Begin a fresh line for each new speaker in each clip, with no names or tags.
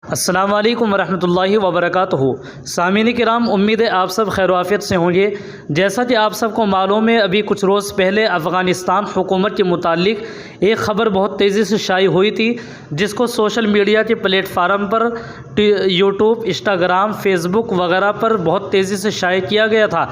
السلام علیکم ورحمۃ اللہ وبرکاتہ۔ سامعین کرام، امید ہے آپ سب خیر و عافیت سے ہوں گے۔ جیسا کہ آپ سب کو معلوم ہے، ابھی کچھ روز پہلے افغانستان حکومت کے متعلق ایک خبر بہت تیزی سے شائع ہوئی تھی، جس کو سوشل میڈیا کے پلیٹ فارم پر یوٹیوب، انسٹاگرام، فیس بک وغیرہ پر بہت تیزی سے شائع کیا گیا تھا،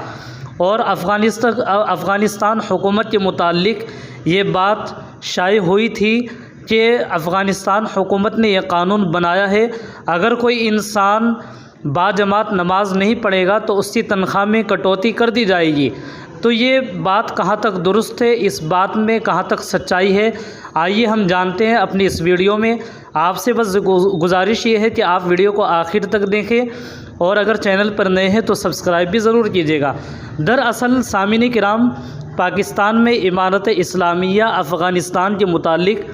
اور افغانستان حکومت کے متعلق یہ بات شائع ہوئی تھی کہ افغانستان حکومت نے یہ قانون بنایا ہے، اگر کوئی انسان باجماعت نماز نہیں پڑھے گا تو اس کی تنخواہ میں کٹوتی کر دی جائے گی۔ تو یہ بات کہاں تک درست ہے، اس بات میں کہاں تک سچائی ہے، آئیے ہم جانتے ہیں اپنی اس ویڈیو میں۔ آپ سے بس گزارش یہ ہے کہ آپ ویڈیو کو آخر تک دیکھیں، اور اگر چینل پر نئے ہیں تو سبسکرائب بھی ضرور کیجیے گا۔ دراصل سامعین کرام، پاکستان میں امارت اسلامیہ افغانستان کے متعلق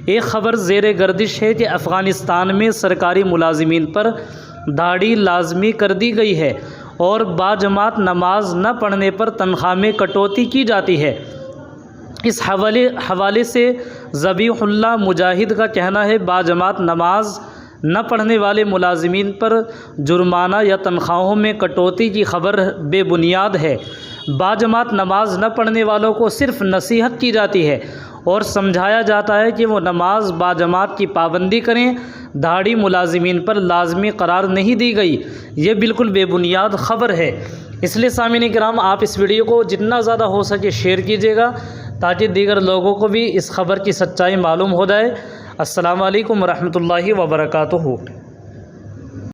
ایک خبر زیر گردش ہے کہ افغانستان میں سرکاری ملازمین پر داڑھی لازمی کر دی گئی ہے، اور باجماعت نماز نہ پڑھنے پر تنخواہ میں کٹوتی کی جاتی ہے۔ اس حوالے سے ذبیح اللہ مجاہد کا کہنا ہے، باجماعت نماز نہ پڑھنے والے ملازمین پر جرمانہ یا تنخواہوں میں کٹوتی کی خبر بے بنیاد ہے۔ باجماعت نماز نہ پڑھنے والوں کو صرف نصیحت کی جاتی ہے اور سمجھایا جاتا ہے کہ وہ نماز باجماعت کی پابندی کریں، داڑھی ملازمین پر لازمی قرار نہیں دی گئی۔ یہ بالکل بے بنیاد خبر ہے، اس لیے سامعین کرام آپ اس ویڈیو کو جتنا زیادہ ہو سکے شیئر کیجیے گا، تاکہ دیگر لوگوں کو بھی اس خبر کی سچائی معلوم ہو جائے۔ السلام علیکم ورحمۃ اللہ وبرکاتہ۔